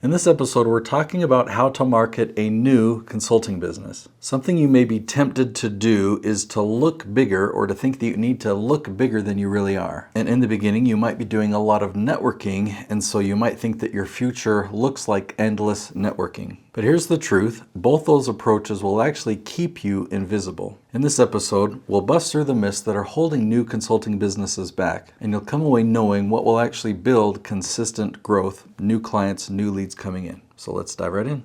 In this episode, we're talking about how to market a new consulting business. Something you may be tempted to do is to look bigger or to think that you need to look bigger than you really are. And in the beginning, you might be doing a lot of networking, and so you might think that your future looks like endless networking. But here's the truth, both those approaches will actually keep you invisible. In this episode, we'll bust through the myths that are holding new consulting businesses back, and you'll come away knowing what will actually build consistent growth, new clients, new leads coming in. So let's dive right in.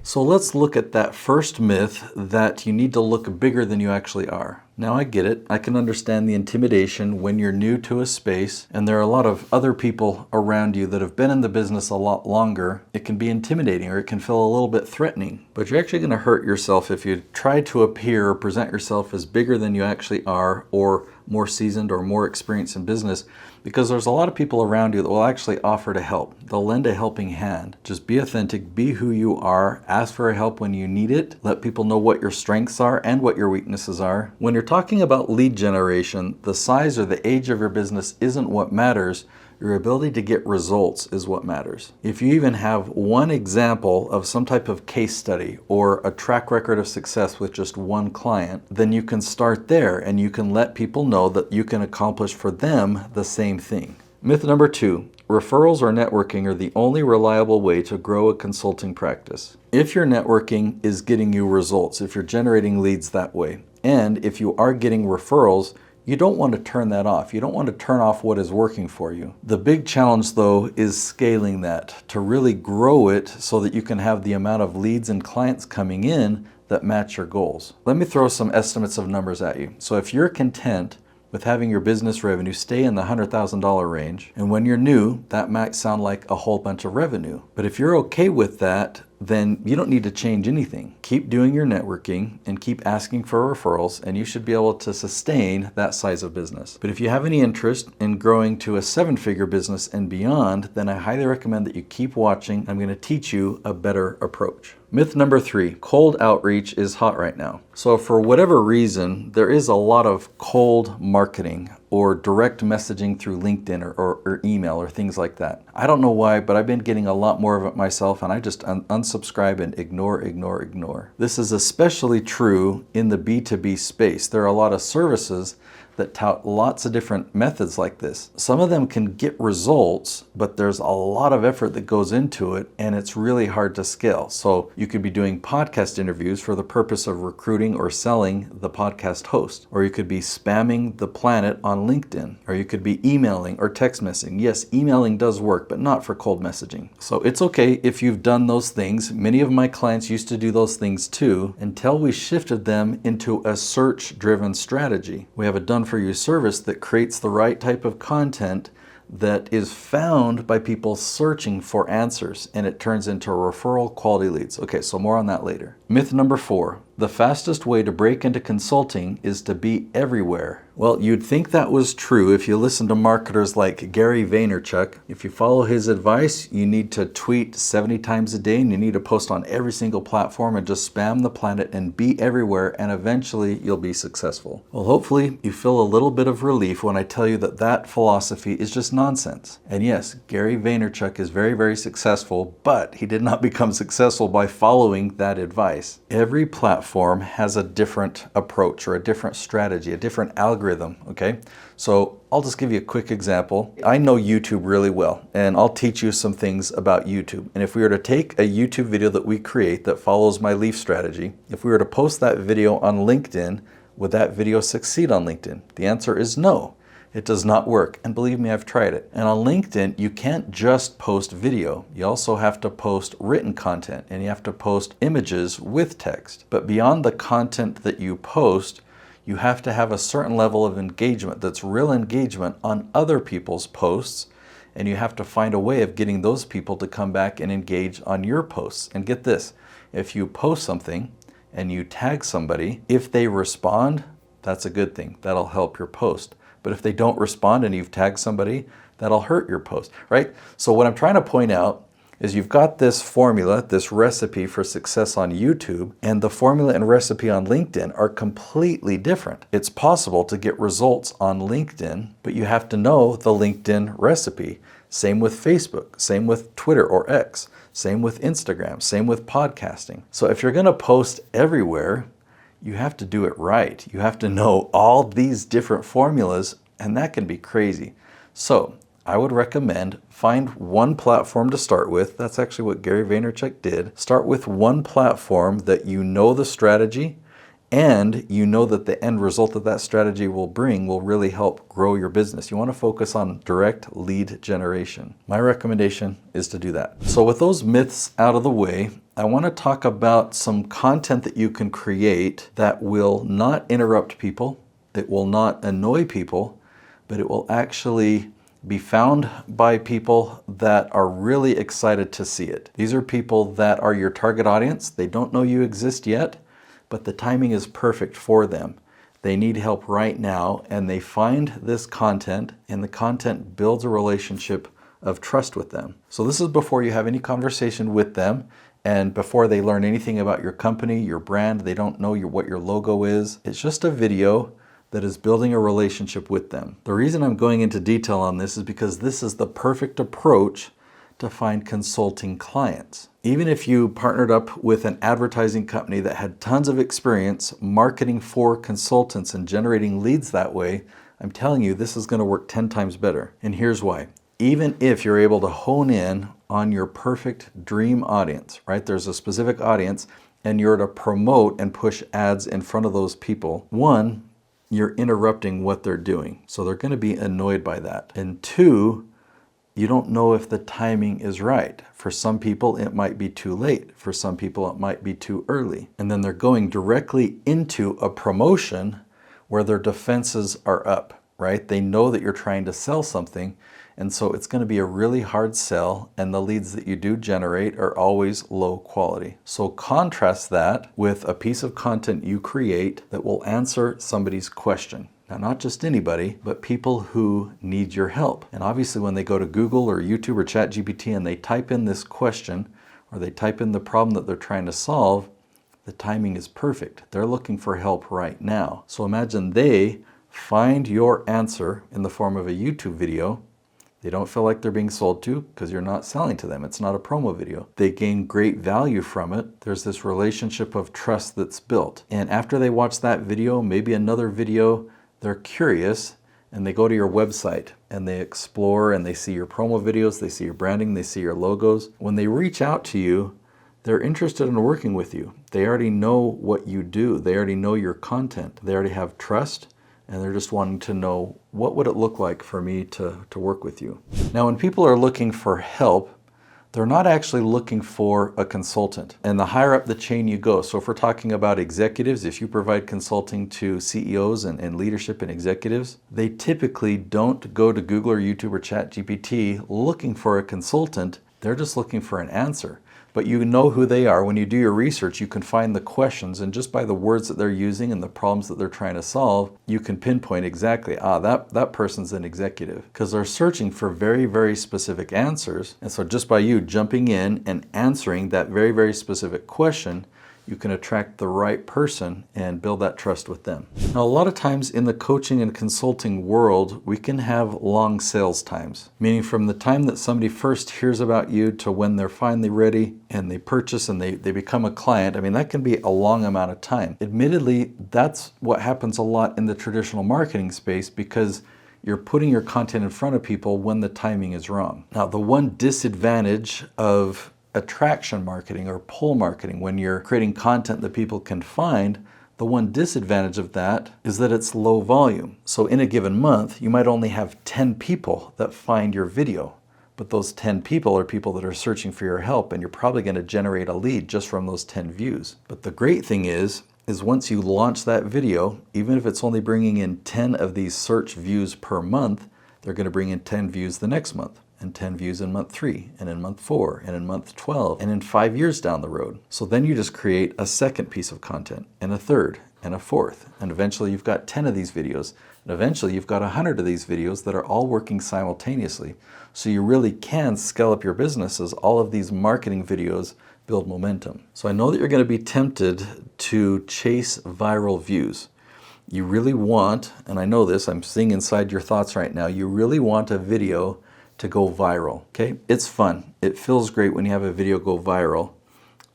So let's look at that first myth that you need to look bigger than you actually are. Now I get it. I can understand the intimidation when you're new to a space and there are a lot of other people around you that have been in the business a lot longer. It can be intimidating or it can feel a little bit threatening. But you're actually going to hurt yourself if you try to appear or present yourself as bigger than you actually are or more seasoned or more experienced in business, because there's a lot of people around you that will actually offer to help. They'll lend a helping hand. Just be authentic, be who you are, ask for help when you need it, let people know what your strengths are and what your weaknesses are. When you're talking about lead generation, the size or the age of your business isn't what matters. Your ability to get results is what matters. If you even have one example of some type of case study or a track record of success with just one client, then you can start there and you can let people know that you can accomplish for them the same thing. Myth number 2, referrals or networking are the only reliable way to grow a consulting practice. If your networking is getting you results, if you're generating leads that way, and if you are getting referrals, you don't want to turn that off. You don't want to turn off what is working for you. The big challenge, though, is scaling that to really grow it so that you can have the amount of leads and clients coming in that match your goals. Let me throw some estimates of numbers at you. So if you're content with having your business revenue stay in the $100,000 range, and when you're new, that might sound like a whole bunch of revenue. But if you're okay with that, then you don't need to change anything. Keep doing your networking and keep asking for referrals, and you should be able to sustain that size of business. But if you have any interest in growing to a 7-figure business and beyond, then I highly recommend that you keep watching. I'm going to teach you a better approach. Myth number 3, cold outreach is hot right now. So for whatever reason, there is a lot of cold marketing or direct messaging through LinkedIn or email or things like that. I don't know why, but I've been getting a lot more of it myself, and I just unsubscribe and ignore. This is especially true in the B2B space. There are a lot of services that tout lots of different methods like this. Some of them can get results, but there's a lot of effort that goes into it, and it's really hard to scale. So you could be doing podcast interviews for the purpose of recruiting or selling the podcast host, or you could be spamming the planet on LinkedIn, or you could be emailing or text messaging. Yes, emailing does work, but not for cold messaging. So it's okay if you've done those things. Many of my clients used to do those things too, until we shifted them into a search-driven strategy. We have a done for you service that creates the right type of content that is found by people searching for answers, and it turns into referral quality leads. Okay, so more on that later. Myth number 4, the fastest way to break into consulting is to be everywhere. Well, you'd think that was true if you listen to marketers like Gary Vaynerchuk. If you follow his advice, you need to tweet 70 times a day and you need to post on every single platform and just spam the planet and be everywhere, and eventually you'll be successful. Well, hopefully you feel a little bit of relief when I tell you that that philosophy is just nonsense. And yes, Gary Vaynerchuk is very, very successful, but he did not become successful by following that advice. Every platform has a different approach or a different strategy, a different algorithm, okay? So I'll just give you a quick example. I know YouTube really well, and I'll teach you some things about YouTube. And if we were to take a YouTube video that we create that follows my leaf strategy, if we were to post that video on LinkedIn, would that video succeed on LinkedIn? The answer is no. It does not work. And believe me, I've tried it. And on LinkedIn, you can't just post video. You also have to post written content, and you have to post images with text. But beyond the content that you post, you have to have a certain level of engagement that's real engagement on other people's posts, and you have to find a way of getting those people to come back and engage on your posts. And get this, if you post something and you tag somebody, if they respond, that's a good thing. That'll help your post. But if they don't respond and you've tagged somebody, that'll hurt your post, right? So what I'm trying to point out is you've got this formula, this recipe for success on YouTube, and the formula and recipe on LinkedIn are completely different. It's possible to get results on LinkedIn, but you have to know the LinkedIn recipe. Same with Facebook, same with Twitter or X, same with Instagram, same with podcasting. So if you're going to post everywhere, you have to do it right. You have to know all these different formulas, and that can be crazy. So I would recommend find one platform to start with. That's actually what Gary Vaynerchuk did. Start with one platform that you know the strategy and you know that the end result of that strategy will really help grow your business. You want to focus on direct lead generation. My recommendation is to do that. So with those myths out of the way, I want to talk about some content that you can create that will not interrupt people, it will not annoy people, but it will actually be found by people that are really excited to see it. These are people that are your target audience. They don't know you exist yet, but the timing is perfect for them. They need help right now, and they find this content, and the content builds a relationship of trust with them. So this is before you have any conversation with them, and before they learn anything about your company, your brand. They don't know what your logo is. It's just a video that is building a relationship with them. The reason I'm going into detail on this is because this is the perfect approach to find consulting clients. Even if you partnered up with an advertising company that had tons of experience marketing for consultants and generating leads that way, I'm telling you, this is going to work 10 times better. And here's why. Even if you're able to hone in on your perfect dream audience, right? There's a specific audience and you're to promote and push ads in front of those people. One, you're interrupting what they're doing. So they're going to be annoyed by that. And two, you don't know if the timing is right. For some people, it might be too late. For some people, it might be too early. And then they're going directly into a promotion where their defenses are up, right? They know that you're trying to sell something. And so it's going to be a really hard sell, and the leads that you do generate are always low quality. So contrast that with a piece of content you create that will answer somebody's question. Now, not just anybody, but people who need your help. And obviously when they go to Google or YouTube or ChatGPT and they type in this question, or they type in the problem that they're trying to solve, the timing is perfect. They're looking for help right now. So imagine they find your answer in the form of a YouTube video. They don't feel like they're being sold to because you're not selling to them. It's not a promo video. They gain great value from it. There's this relationship of trust that's built. And after they watch that video, maybe another video, they're curious and they go to your website and they explore and they see your promo videos, they see your branding, they see your logos. When they reach out to you, they're interested in working with you. They already know what you do. They already know your content. They already have trust. And they're just wanting to know, what would it look like for me to work with you? Now, when people are looking for help, they're not actually looking for a consultant. And the higher up the chain you go, so if we're talking about executives, if you provide consulting to CEOs and leadership and executives, they typically don't go to Google or YouTube or ChatGPT looking for a consultant. They're just looking for an answer. But you know who they are. When you do your research, you can find the questions, and just by the words that they're using and the problems that they're trying to solve, you can pinpoint exactly, that person's an executive. Because they're searching for very, very specific answers. And so just by you jumping in and answering that very, very specific question, you can attract the right person and build that trust with them. Now, a lot of times in the coaching and consulting world, we can have long sales times, meaning from the time that somebody first hears about you to when they're finally ready and they purchase and they become a client. I mean, that can be a long amount of time. Admittedly, that's what happens a lot in the traditional marketing space because you're putting your content in front of people when the timing is wrong. Now, the one disadvantage of attraction marketing or pull marketing, when you're creating content that people can find, the one disadvantage of that is that it's low volume. So in a given month, you might only have 10 people that find your video, but those 10 people are people that are searching for your help, and you're probably going to generate a lead just from those 10 views. But the great thing is once you launch that video, even if it's only bringing in 10 of these search views per month, they're going to bring in 10 views the next month, and 10 views in month 3, and in month 4, and in month 12, and in 5 years down the road. So then you just create a second piece of content, and a third, and a fourth, and eventually you've got 10 of these videos, And eventually you've got 100 of these videos that are all working simultaneously. So you really can scale up your business as all of these marketing videos build momentum. So I know that you're going to be tempted to chase viral views. You really want, and I know this, I'm seeing inside your thoughts right now, you really want a video to go viral, okay? It's fun. It feels great when you have a video go viral.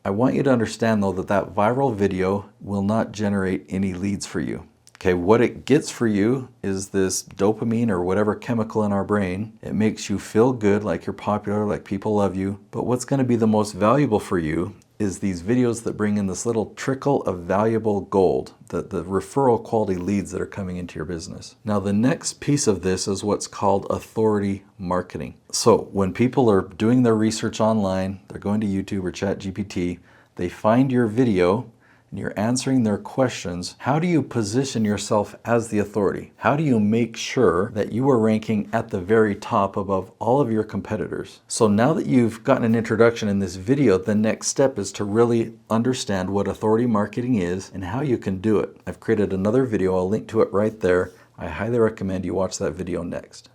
I want you to understand though that that viral video will not generate any leads for you. Okay, what it gets for you is this dopamine or whatever chemical in our brain. It makes you feel good, like you're popular, like people love you. But what's going to be the most valuable for you is these videos that bring in this little trickle of valuable gold, the referral quality leads that are coming into your business. Now, the next piece of this is what's called authority marketing. So when people are doing their research online, they're going to YouTube or ChatGPT, they find your video, and you're answering their questions. How do you position yourself as the authority? How do you make sure that you are ranking at the very top above all of your competitors? So now that you've gotten an introduction in this video, the next step is to really understand what authority marketing is and how you can do it. I've created another video. I'll link to it right there. I highly recommend you watch that video next.